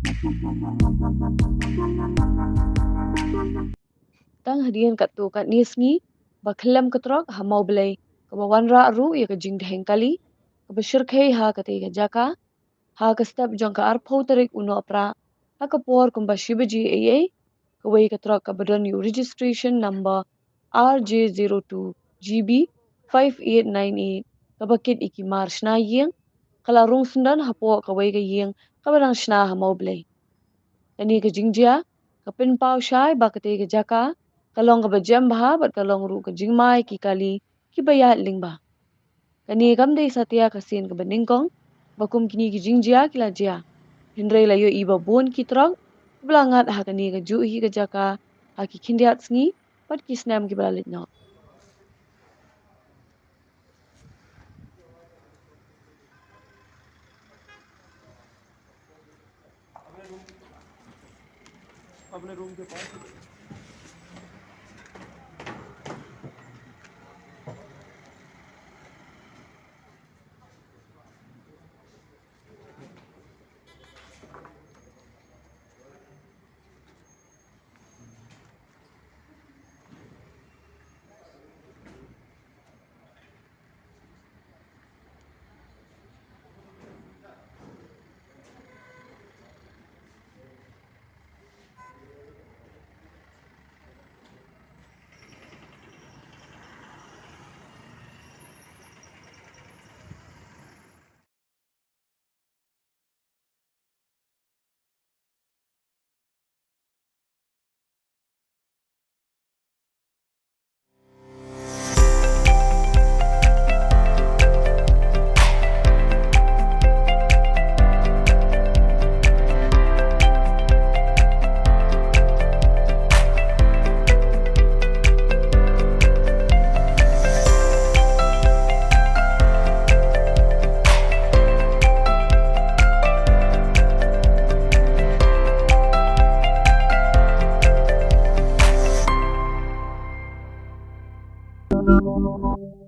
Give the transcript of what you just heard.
Tang hadian kat tu kat nisngi bakhlem ke Trok ha Mawblei ke bawanra ru ya ke jing dheng kali ke besyurkhei ha ke te ke Jaka ha ke step jong ke arpau tarik uno apra ha ke por kumba shibaji AA ke wei ke Trok ke badan yu registration number RJ02GB 5898 ke bakit iki mar shna ying kala rung sundan hapo ke wei ke ying ke badang shna ha Mawblei kani ke Jingjia ke pin pau shai ba ke te ke Jaka kalong ka bajam bah bat kalong ru ka jingmai ki kali ki bayat lingba kani kam dei satya kasin ka beningkong bakum kini ki jingjia kila jia hindrai layo iba bon ki Trok blangat ha kani ka ju hi ka Jaka ha ki kindiat sngi pat ki snam ki balalit no अपने रूम के पास Thank you.